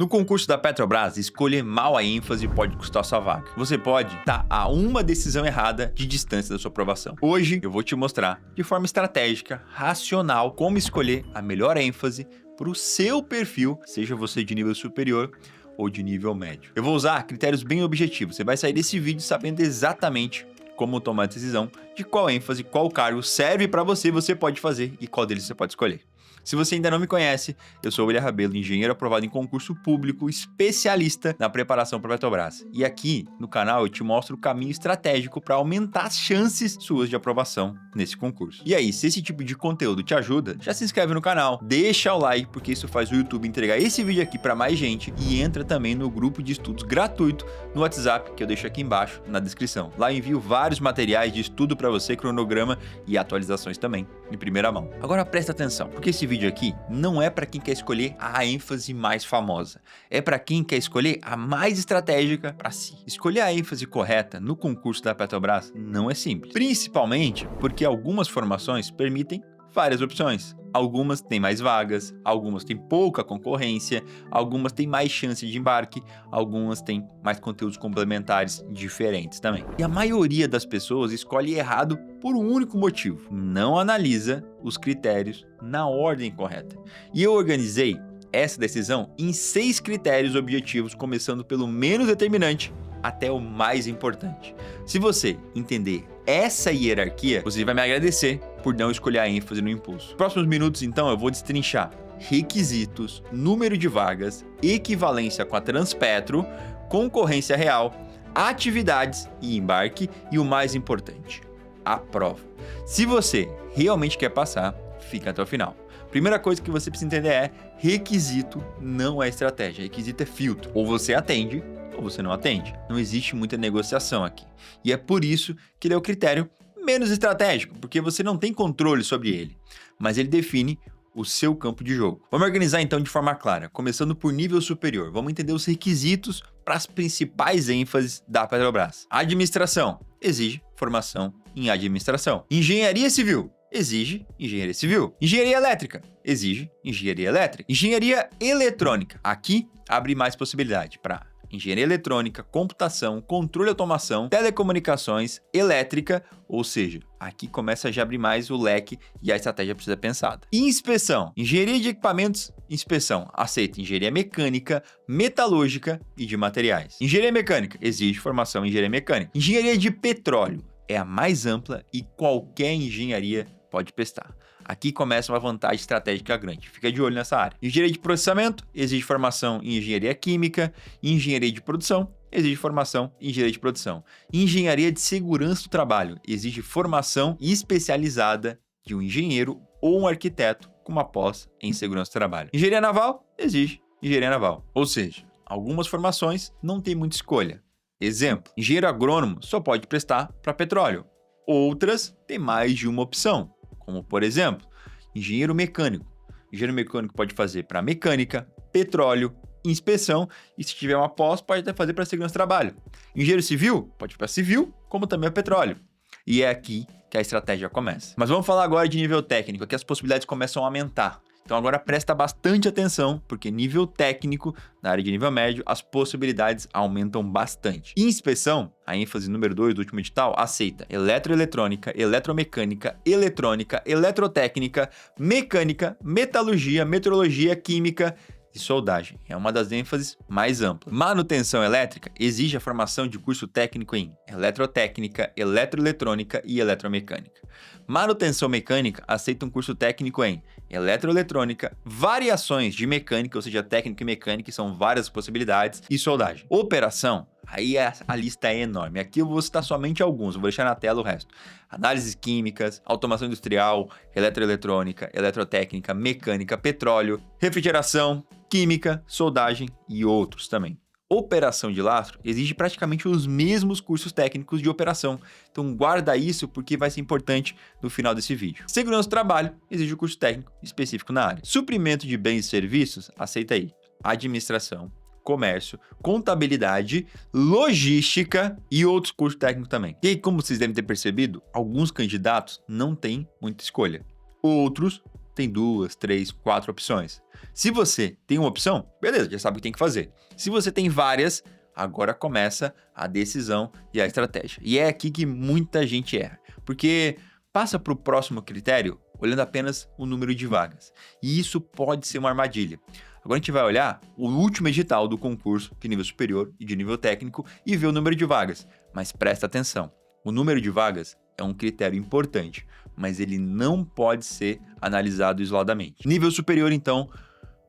No concurso da Petrobras, escolher mal a ênfase pode custar sua vaga. Você pode estar a uma decisão errada de distância da sua aprovação. Hoje eu vou te mostrar, de forma estratégica, racional, como escolher a melhor ênfase para o seu perfil, seja você de nível superior ou de nível médio. Eu vou usar critérios bem objetivos. Você vai sair desse vídeo sabendo exatamente como tomar a decisão de qual ênfase, qual cargo serve para você, você pode fazer e qual deles você pode escolher. Se você ainda não me conhece, eu sou o William Rabelo, engenheiro aprovado em concurso público, especialista na preparação para a Petrobras. E aqui no canal eu te mostro o caminho estratégico para aumentar as chances suas de aprovação nesse concurso. E aí, se esse tipo de conteúdo te ajuda, já se inscreve no canal, deixa o like, porque isso faz o YouTube entregar esse vídeo aqui para mais gente e entra também no grupo de estudos gratuito no WhatsApp, que eu deixo aqui embaixo na descrição. Lá eu envio vários materiais de estudo para você, cronograma e atualizações também, em primeira mão. Agora presta atenção, porque esse vídeo aqui não é para quem quer escolher a ênfase mais famosa, é para quem quer escolher a mais estratégica para si. Escolher a ênfase correta no concurso da Petrobras não é simples, principalmente porque algumas formações permitem várias opções. Algumas têm mais vagas, algumas têm pouca concorrência, algumas têm mais chance de embarque, algumas têm mais conteúdos complementares diferentes também. E a maioria das pessoas escolhe errado por um único motivo: não analisa os critérios na ordem correta. E eu organizei essa decisão em 6 critérios objetivos, começando pelo menos determinante até o mais importante. Se você entender essa hierarquia, você vai me agradecer por não escolher a ênfase no impulso. Nos próximos minutos, então, eu vou destrinchar requisitos, número de vagas, equivalência com a Transpetro, concorrência real, atividades e embarque e o mais importante, a prova. Se você realmente quer passar, fica até o final. Primeira coisa que você precisa entender é: requisito não é estratégia, requisito é filtro. Ou você atende, ou você não atende. Não existe muita negociação aqui. E é por isso que ele é o critério menos estratégico, porque você não tem controle sobre ele, mas ele define o seu campo de jogo. Vamos organizar então de forma clara, começando por nível superior. Vamos entender os requisitos para as principais ênfases da Petrobras. Administração exige formação em administração. Engenharia civil exige engenharia civil. Engenharia elétrica exige engenharia elétrica. Engenharia eletrônica, aqui abre mais possibilidade para engenharia eletrônica, computação, controle e automação, telecomunicações, elétrica, ou seja, aqui começa a já abrir mais o leque e a estratégia precisa ser pensada. Inspeção, engenharia de equipamentos, inspeção, aceita engenharia mecânica, metalúrgica e de materiais. Engenharia mecânica, exige formação em engenharia mecânica. Engenharia de petróleo é a mais ampla e qualquer engenharia pode prestar. Aqui começa uma vantagem estratégica grande. Fica de olho nessa área. Engenharia de processamento exige formação em engenharia química. Engenharia de produção exige formação em engenharia de produção. Engenharia de segurança do trabalho exige formação especializada de um engenheiro ou um arquiteto com uma pós em segurança do trabalho. Engenharia naval exige engenharia naval. Ou seja, algumas formações não tem muita escolha. Exemplo, engenheiro agrônomo só pode prestar para petróleo. Outras têm mais de uma opção, como por exemplo, engenheiro mecânico. Engenheiro mecânico pode fazer para mecânica, petróleo, inspeção e se tiver uma pós pode até fazer para segurança do trabalho. Engenheiro civil pode ir para civil, como também para petróleo. E é aqui que a estratégia começa. Mas vamos falar agora de nível técnico, aqui as possibilidades começam a aumentar. Então agora presta bastante atenção, porque nível técnico, na área de nível médio, as possibilidades aumentam bastante. Em inspeção, a ênfase número 2 do último edital aceita eletroeletrônica, eletromecânica, eletrônica, eletrotécnica, mecânica, metalurgia, metrologia, química e soldagem. É uma das ênfases mais amplas. Manutenção elétrica exige a formação de curso técnico em eletrotécnica, eletroeletrônica e eletromecânica. Manutenção mecânica aceita um curso técnico em eletroeletrônica, variações de mecânica, ou seja, técnica e mecânica, são várias possibilidades, e soldagem. Operação, aí a lista é enorme. Aqui eu vou citar somente alguns, eu vou deixar na tela o resto. Análises químicas, automação industrial, eletroeletrônica, eletrotécnica, mecânica, petróleo, refrigeração, química, soldagem e outros também. Operação de lastro exige praticamente os mesmos cursos técnicos de operação, então guarda isso porque vai ser importante no final desse vídeo. Segurança do trabalho exige o curso técnico específico na área. Suprimento de bens e serviços, aceita aí administração, comércio, contabilidade, logística e outros cursos técnicos também. E aí, como vocês devem ter percebido, alguns candidatos não têm muita escolha, outros tem 2, 3, 4 opções. Se você tem uma opção, beleza, já sabe o que tem que fazer. Se você tem várias, agora começa a decisão e a estratégia. E é aqui que muita gente erra, porque passa para o próximo critério olhando apenas o número de vagas. E isso pode ser uma armadilha. Agora a gente vai olhar o último edital do concurso de nível superior e de nível técnico e ver o número de vagas. Mas presta atenção, o número de vagas é um critério importante, mas ele não pode ser analisado isoladamente. Nível superior, então,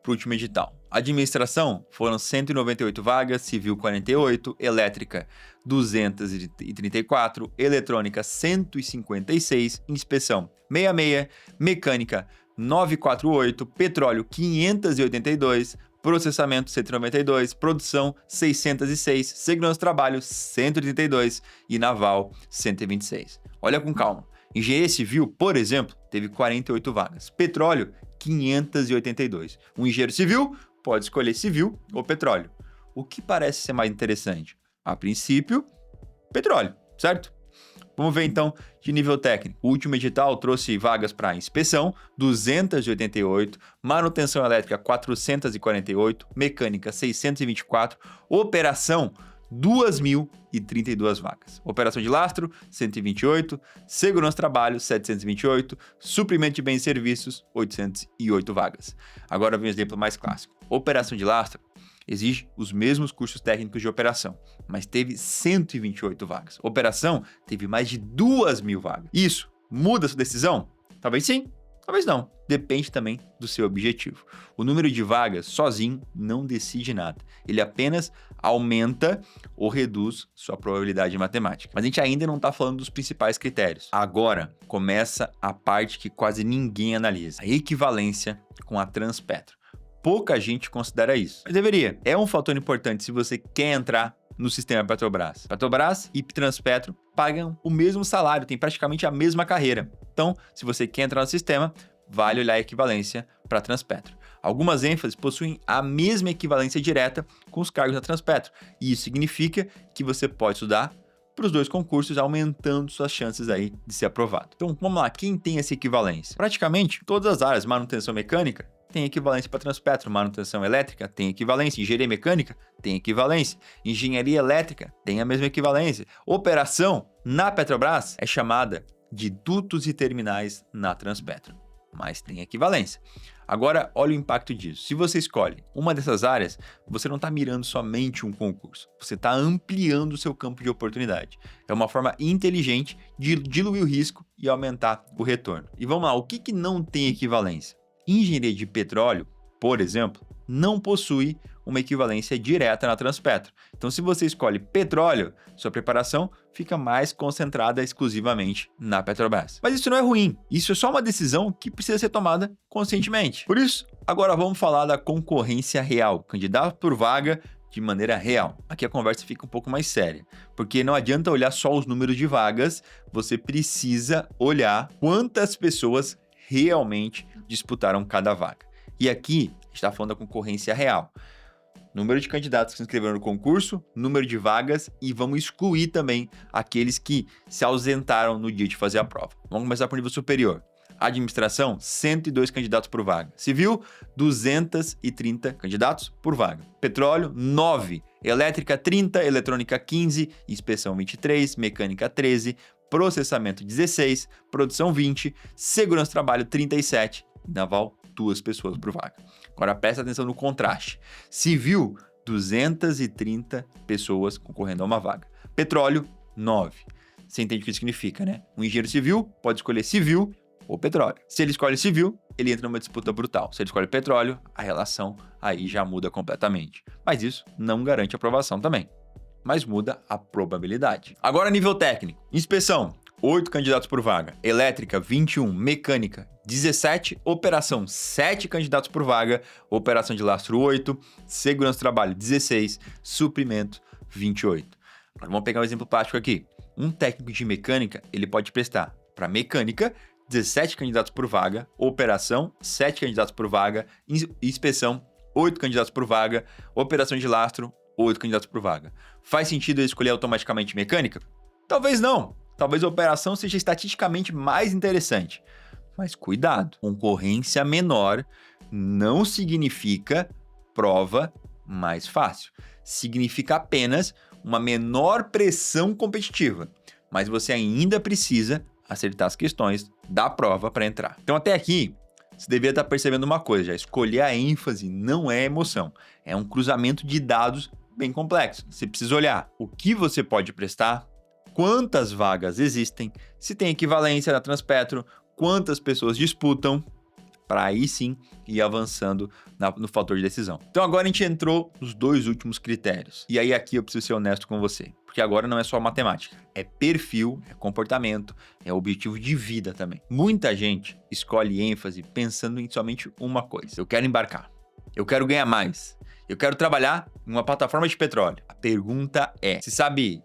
para o último edital. Administração foram 198 vagas, civil 48, elétrica 234, eletrônica 156, inspeção 66, mecânica 948, petróleo 582, processamento 192, produção 606, segurança do trabalho 132 e naval 126. Olha com calma. Engenharia civil, por exemplo, teve 48 vagas. Petróleo 582. Um engenheiro civil pode escolher civil ou petróleo. O que parece ser mais interessante? A princípio, petróleo, certo? Vamos ver então de nível técnico. O último edital trouxe vagas para inspeção, 288, manutenção elétrica, 448, mecânica, 624, operação, 2.032 vagas. Operação de lastro, 128, segurança do trabalho, 728, suprimento de bens e serviços, 808 vagas. Agora vem o exemplo mais clássico. Operação de lastro exige os mesmos cursos técnicos de operação, mas teve 128 vagas. Operação teve mais de 2.000 vagas. Isso muda a sua decisão? Talvez sim, talvez não. Depende também do seu objetivo. O número de vagas sozinho não decide nada. Ele apenas aumenta ou reduz sua probabilidade matemática. Mas a gente ainda não está falando dos principais critérios. Agora começa a parte que quase ninguém analisa: a equivalência com a Transpetro. Pouca gente considera isso, mas deveria. É um fator importante se você quer entrar no sistema Petrobras. Petrobras e Transpetro pagam o mesmo salário, tem praticamente a mesma carreira. Então, se você quer entrar no sistema, vale olhar a equivalência para a Transpetro. Algumas ênfases possuem a mesma equivalência direta com os cargos da Transpetro, e isso significa que você pode estudar para os dois concursos, aumentando suas chances aí de ser aprovado. Então, vamos lá, quem tem essa equivalência? Praticamente todas as áreas, manutenção mecânica, tem equivalência para Transpetro, manutenção elétrica tem equivalência, engenharia mecânica tem equivalência, engenharia elétrica tem a mesma equivalência. Operação na Petrobras é chamada de dutos e terminais na Transpetro, mas tem equivalência. Agora, olha o impacto disso. Se você escolhe uma dessas áreas, você não está mirando somente um concurso, você está ampliando o seu campo de oportunidade. É uma forma inteligente de diluir o risco e aumentar o retorno. E vamos lá, o que não tem equivalência? Engenharia de petróleo, por exemplo, não possui uma equivalência direta na Transpetro. Então, se você escolhe petróleo, sua preparação fica mais concentrada exclusivamente na Petrobras. Mas isso não é ruim, isso é só uma decisão que precisa ser tomada conscientemente. Por isso, agora vamos falar da concorrência real, candidato por vaga de maneira real. Aqui a conversa fica um pouco mais séria, porque não adianta olhar só os números de vagas, você precisa olhar quantas pessoas realmente disputaram cada vaga. E aqui, a gente está falando da concorrência real. Número de candidatos que se inscreveram no concurso, número de vagas e vamos excluir também aqueles que se ausentaram no dia de fazer a prova. Vamos começar por nível superior. Administração, 102 candidatos por vaga. Civil, 230 candidatos por vaga. Petróleo, 9. Elétrica, 30. Eletrônica, 15. Inspeção, 23. Mecânica, 13. Processamento, 16. Produção, 20. Segurança do trabalho, 37. Naval, 2 pessoas por vaga. Agora presta atenção no contraste. Civil, 230 pessoas concorrendo a uma vaga. Petróleo, 9. Você entende o que isso significa, né? Um engenheiro civil pode escolher civil ou petróleo. Se ele escolhe civil, ele entra numa disputa brutal. Se ele escolhe petróleo, a relação aí já muda completamente. Mas isso não garante aprovação também. Mas muda a probabilidade. Agora nível técnico. Inspeção, 8 candidatos por vaga. Elétrica, 21. Mecânica, 17. Operação, 7 candidatos por vaga. Operação de lastro, 8. Segurança do trabalho, 16. Suprimento, 28. Agora vamos pegar um exemplo prático aqui. Um técnico de mecânica, ele pode prestar para mecânica, 17 candidatos por vaga. Operação, 7 candidatos por vaga. Inspeção, 8 candidatos por vaga. Operação de lastro, 8 candidatos por vaga. Faz sentido eu escolher automaticamente mecânica? Talvez não. Talvez a operação seja estatisticamente mais interessante, Mas cuidado, concorrência menor não significa prova mais fácil. Significa apenas uma menor pressão competitiva, mas você ainda precisa acertar as questões da prova para entrar. Então até aqui, você deveria estar percebendo uma coisa, já escolher a ênfase não é emoção, é um cruzamento de dados bem complexo. Você precisa olhar o que você pode prestar, quantas vagas existem, se tem equivalência na Transpetro, quantas pessoas disputam, para aí sim ir avançando no fator de decisão. Então agora a gente entrou nos 2 últimos critérios. E aí aqui eu preciso ser honesto com você, porque agora não é só matemática, é perfil, é comportamento, é objetivo de vida também. Muita gente escolhe ênfase pensando em somente uma coisa: eu quero embarcar, eu quero ganhar mais, eu quero trabalhar em uma plataforma de petróleo. A pergunta é, você sabe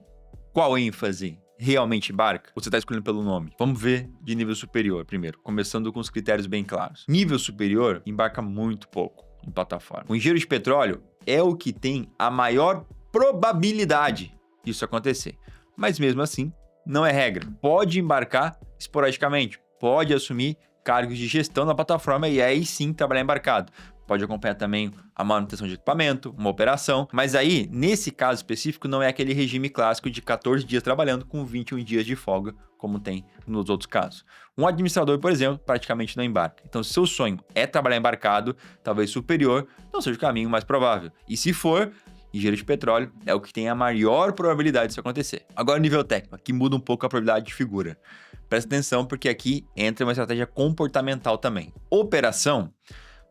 qual ênfase realmente embarca? Ou você está escolhendo pelo nome? Vamos ver de nível superior primeiro, começando com os critérios bem claros. Nível superior embarca muito pouco em plataforma. O engenheiro de petróleo é o que tem a maior probabilidade disso acontecer. Mas mesmo assim, não é regra. Pode embarcar esporadicamente, pode assumir cargos de gestão na plataforma e aí sim trabalhar embarcado. Pode acompanhar também a manutenção de equipamento, uma operação, mas aí, nesse caso específico, não é aquele regime clássico de 14 dias trabalhando com 21 dias de folga, como tem nos outros casos. Um administrador, por exemplo, praticamente não embarca. Então, se seu sonho é trabalhar embarcado, talvez superior, não seja o caminho mais provável. E se for, engenheiro de petróleo é o que tem a maior probabilidade disso acontecer. Agora, nível técnico, aqui muda um pouco a probabilidade de figura. Presta atenção, porque aqui entra uma estratégia comportamental também. Operação,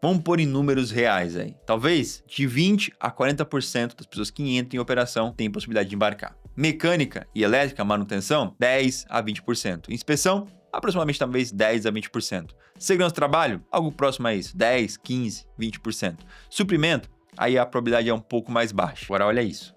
vamos pôr em números reais aí. Talvez de 20% a 40% das pessoas que entram em operação têm possibilidade de embarcar. Mecânica e elétrica, manutenção, 10% a 20%. Inspeção, aproximadamente talvez 10% a 20%. Segurança do trabalho, algo próximo a isso, 10%, 15%, 20%. Suprimento, aí a probabilidade é um pouco mais baixa. Agora olha isso.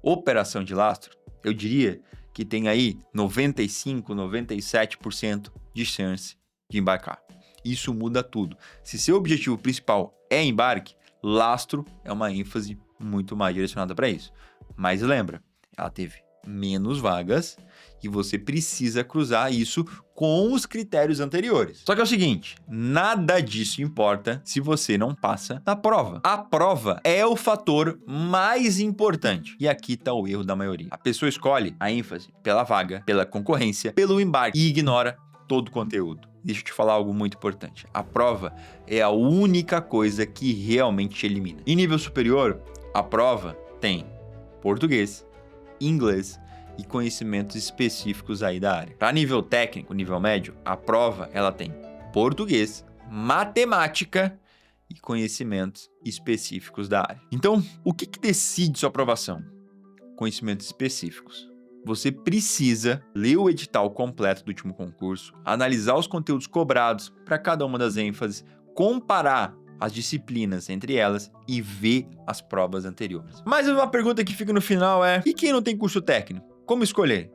Operação de lastro, eu diria que tem aí 95%, 97% de chance de embarcar. Isso muda tudo. Se seu objetivo principal é embarque, lastro é uma ênfase muito mais direcionada para isso. Mas lembra, ela teve menos vagas e você precisa cruzar isso com os critérios anteriores. Só que é o seguinte, nada disso importa se você não passa na prova. A prova é o fator mais importante. E aqui está o erro da maioria. A pessoa escolhe a ênfase pela vaga, pela concorrência, pelo embarque e ignora todo o conteúdo. Deixa eu te falar algo muito importante. A prova é a única coisa que realmente te elimina. Em nível superior, a prova tem português, inglês e conhecimentos específicos aí da área. Para nível técnico, nível médio, a prova ela tem português, matemática e conhecimentos específicos da área. Então, o que decide sua aprovação? Conhecimentos específicos. Você precisa ler o edital completo do último concurso, analisar os conteúdos cobrados para cada uma das ênfases, comparar as disciplinas entre elas e ver as provas anteriores. Mas uma pergunta que fica no final é: e quem não tem curso técnico? Como escolher?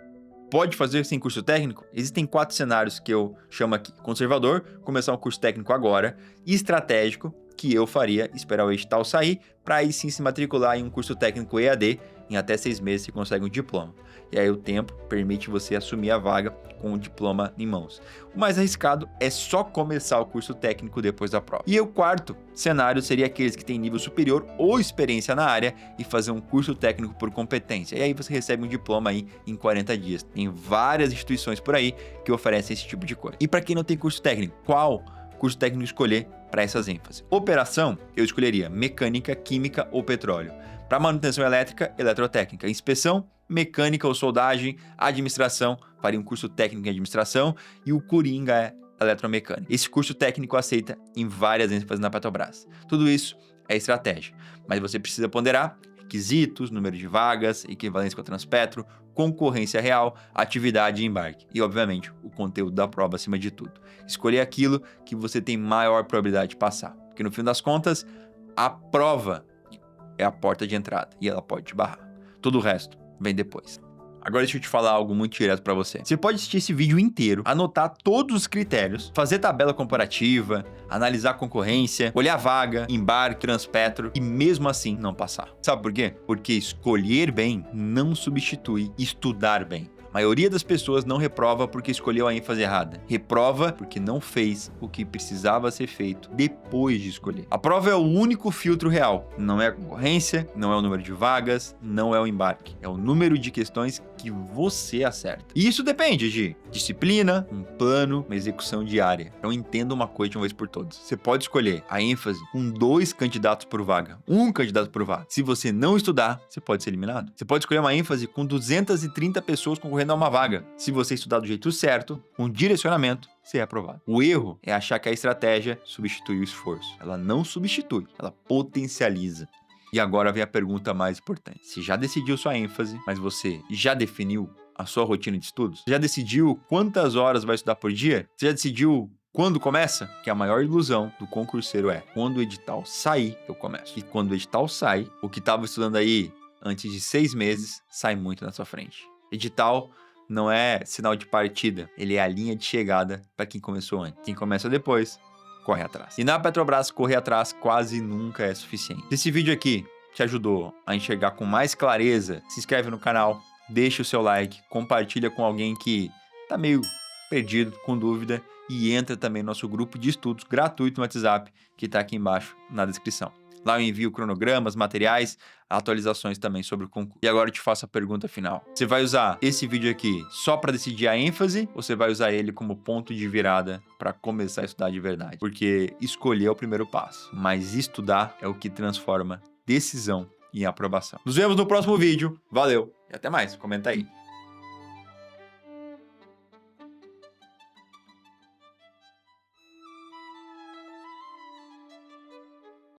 Pode fazer sem curso técnico? Existem 4 cenários que eu chamo aqui. Conservador, começar um curso técnico agora. Estratégico, que eu faria, esperar o edital sair, para aí sim se matricular em um curso técnico EAD. Em até 6 meses você consegue um diploma. E aí o tempo permite você assumir a vaga com o diploma em mãos. O mais arriscado é só começar o curso técnico depois da prova. E o quarto cenário seria aqueles que têm nível superior ou experiência na área e fazer um curso técnico por competência. E aí você recebe um diploma aí em 40 dias. Tem várias instituições por aí que oferecem esse tipo de coisa. E para quem não tem curso técnico, qual curso técnico escolher para essas ênfases? Operação, eu escolheria mecânica, química ou petróleo. Para manutenção elétrica, eletrotécnica. Inspeção, mecânica ou soldagem. Administração, faria um curso técnico em administração. E o Coringa é eletromecânica. Esse curso técnico aceita em várias ênfases na Petrobras. Tudo isso é estratégia. Mas você precisa ponderar requisitos, número de vagas, equivalência com a Transpetro, concorrência real, atividade e embarque. E, obviamente, o conteúdo da prova acima de tudo. Escolher aquilo que você tem maior probabilidade de passar. Porque, no fim das contas, a prova é a porta de entrada e ela pode te barrar. Todo o resto vem depois. Agora deixa eu te falar algo muito direto para você. Você pode assistir esse vídeo inteiro, anotar todos os critérios, fazer tabela comparativa, analisar a concorrência, olhar vaga, embarque, Transpetro e mesmo assim não passar. Sabe por quê? Porque escolher bem não substitui estudar bem. A maioria das pessoas não reprova porque escolheu a ênfase errada. Reprova porque não fez o que precisava ser feito depois de escolher. A prova é o único filtro real. Não é a concorrência, não é o número de vagas, não é o embarque. É o número de questões que você acerta. E isso depende de disciplina, um plano, uma execução diária. Então entenda uma coisa de uma vez por todas. Você pode escolher a ênfase com 2 candidatos por vaga, 1 candidato por vaga. Se você não estudar, você pode ser eliminado. Você pode escolher uma ênfase com 230 pessoas concorrendo a uma vaga. Se você estudar do jeito certo, com direcionamento, você é aprovado. O erro é achar que a estratégia substitui o esforço. Ela não substitui, ela potencializa. E agora vem a pergunta mais importante. Você já decidiu sua ênfase, mas você já definiu a sua rotina de estudos? Você já decidiu quantas horas vai estudar por dia? Você já decidiu quando começa? Que a maior ilusão do concurseiro é quando o edital sair, eu começo. E quando o edital sai, o que estava estudando aí antes de 6 meses sai muito na sua frente. Edital não é sinal de partida, ele é a linha de chegada para quem começou antes. Quem começa depois, corre atrás. E na Petrobras, correr atrás quase nunca é suficiente. Se esse vídeo aqui te ajudou a enxergar com mais clareza, se inscreve no canal, deixa o seu like, compartilha com alguém que tá meio perdido, com dúvida, e entra também no nosso grupo de estudos gratuito no WhatsApp, que tá aqui embaixo na descrição. Lá eu envio cronogramas, materiais, atualizações também sobre o concurso. E agora eu te faço a pergunta final. Você vai usar esse vídeo aqui só para decidir a ênfase ou você vai usar ele como ponto de virada para começar a estudar de verdade? Porque escolher é o primeiro passo, mas estudar é o que transforma decisão em aprovação. Nos vemos no próximo vídeo. Valeu e até mais. Comenta aí.